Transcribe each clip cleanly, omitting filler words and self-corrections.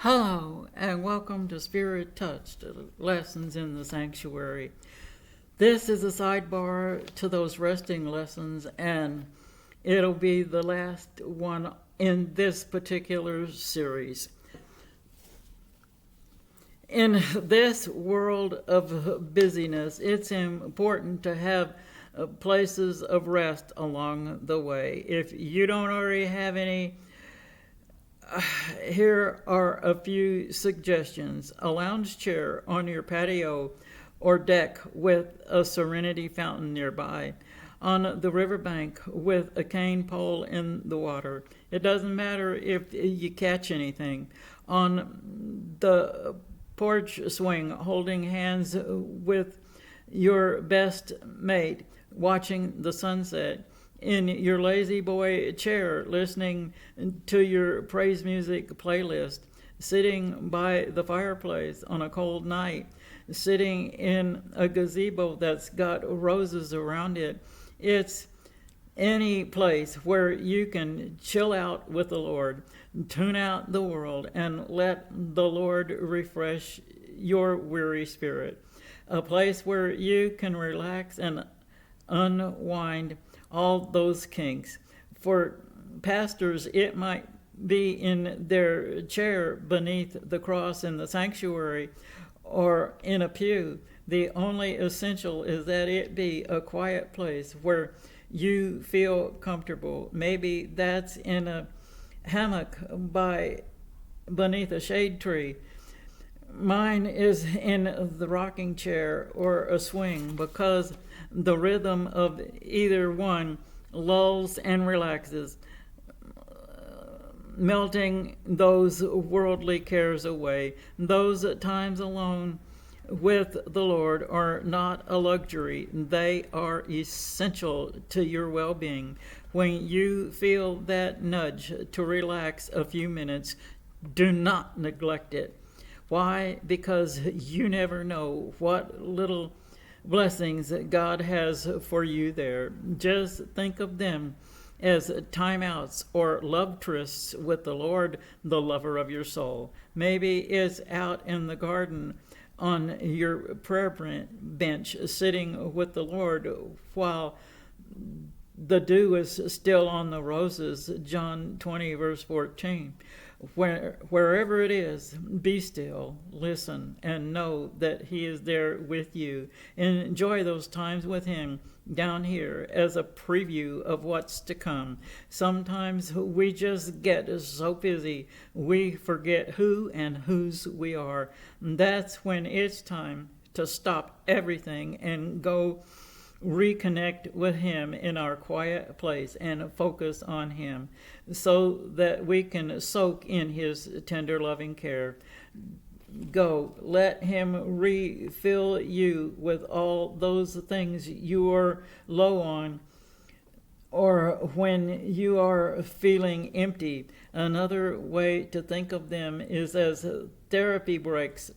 Hello, and welcome to Spirit Touched Lessons in the Sanctuary. This is a sidebar to those resting lessons, and it'll be the last one in this particular series. In this world of busyness, it's important to have places of rest along the way. If you don't already have any, here are a few suggestions. A lounge chair on your patio or deck with a serenity fountain nearby. On the riverbank with a cane pole in the water. It doesn't matter if you catch anything. On the porch swing, holding hands with your best mate, watching the sunset. In your lazy boy chair, listening to your praise music playlist, sitting by the fireplace on a cold night, sitting in a gazebo that's got roses around it. It's any place where you can chill out with the Lord, tune out the world, and let the Lord refresh your weary spirit. A place where you can relax and unwind all those kinks. For pastors, it might be in their chair beneath the cross in the sanctuary or in a pew. The only essential is that it be a quiet place where you feel comfortable. Maybe that's in a hammock beneath a shade tree. Mine is in the rocking chair or a swing because the rhythm of either one lulls and relaxes, melting those worldly cares away. Those times alone with the Lord are not a luxury. They are essential to your well-being. When you feel that nudge to relax a few minutes, do not neglect it. Why? Because you never know what little blessings that God has for you there. Just think of them as timeouts or love trysts with the Lord, the lover of your soul. Maybe it's out in the garden on your prayer bench, sitting with the Lord while the dew is still on the roses, John 20, verse 14. Wherever it is, be still, listen, and know that He is there with you. Enjoy those times with Him down here as a preview of what's to come. Sometimes we just get so busy, we forget who and whose we are. That's when it's time to stop everything and go reconnect with Him in our quiet place and focus on Him so that we can soak in His tender loving care. Go, let Him refill you with all those things you are low on, or when you are feeling empty. Another way to think of them is as therapy breaks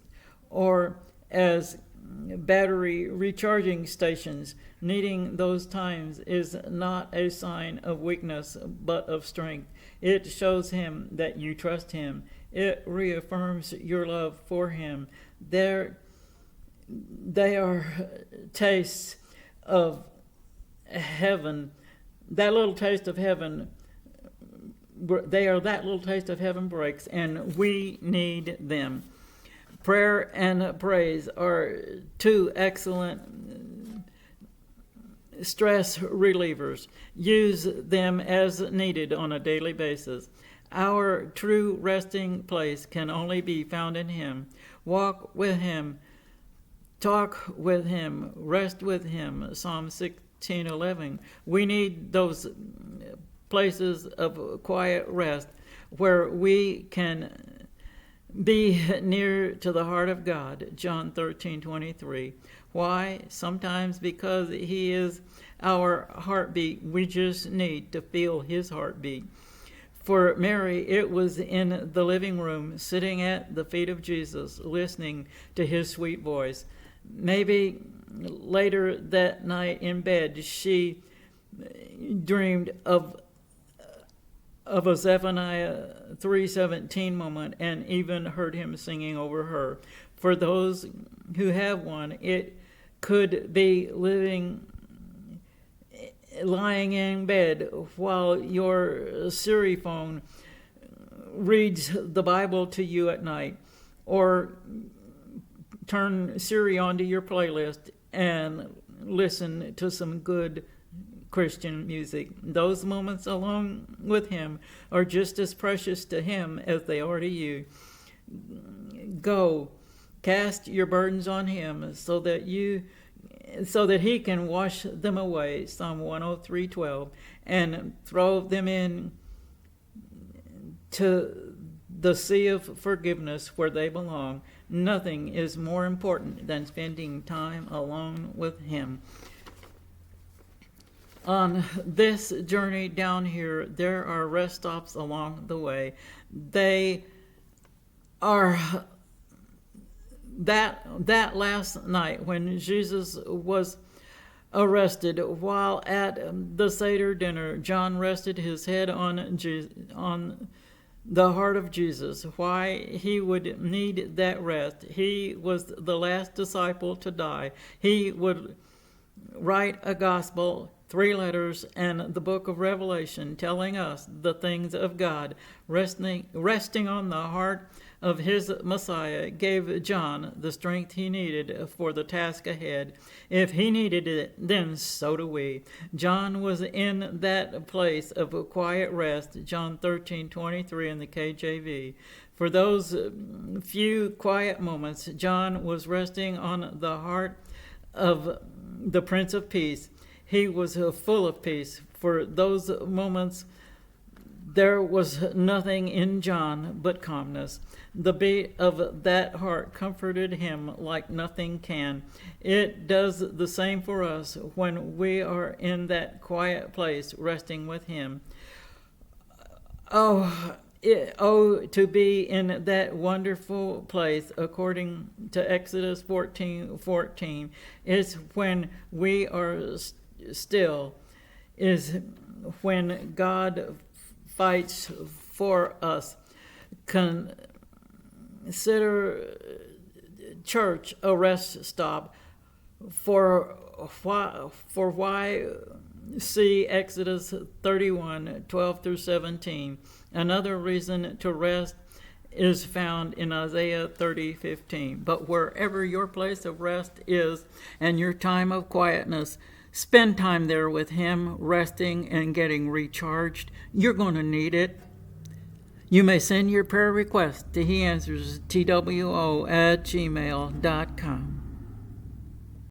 or as battery recharging stations. Needing those times is not a sign of weakness but of strength. It shows Him that you trust Him. It reaffirms your love for Him. They are tastes of heaven. That little taste of heaven, they are that little taste of heaven breaks, and we need them. Prayer and praise are two excellent stress relievers. Use them as needed on a daily basis. Our true resting place can only be found in Him. Walk with Him, talk with Him, rest with Him. Psalm 16:11. We need those places of quiet rest where we can be near to the heart of God, John 13:23. Why? Sometimes because He is our heartbeat. We just need to feel His heartbeat. For Mary, it was in the living room, sitting at the feet of Jesus, listening to His sweet voice. Maybe later that night in bed, she dreamed of of a Zephaniah 3:17 moment, and even heard him singing over her. For those who have one, it could be lying in bed while your Siri phone reads the Bible to you at night, or turn Siri onto your playlist and listen to some good Christian music. Those moments alone with him are just as precious to him as they are to you. Go, cast your burdens on him so that he can wash them away, Psalm 103:12, and throw them in to the sea of forgiveness where they belong. Nothing is more important than spending time alone with him. On this journey down here, there are rest stops along the way. They are that last night when Jesus was arrested, while at the Seder dinner, John rested his head on the heart of Jesus. Why he would need that rest? He was the last disciple to die. He would write a gospel, 3 letters, and the book of Revelation, telling us the things of God. Resting on the heart of his Messiah gave John the strength he needed for the task ahead. If he needed it, then so do we. John was in that place of quiet rest, John 13:23 in the KJV. For those few quiet moments, John was resting on the heart of the Prince of Peace. He was full of peace. For those moments, there was nothing in John but calmness. The beat of that heart comforted him like nothing can. It does the same for us when we are in that quiet place resting with him. Oh, to be in that wonderful place, according to Exodus 14:14, is when we are still, is when God fights for us. Consider church a rest stop. For why see Exodus 31:12-17. Another reason to rest is found in Isaiah 30:15. But wherever your place of rest is and your time of quietness, spend time there with him, resting and getting recharged. You're going to need it. You may send your prayer request to heanswers@two@gmail.com.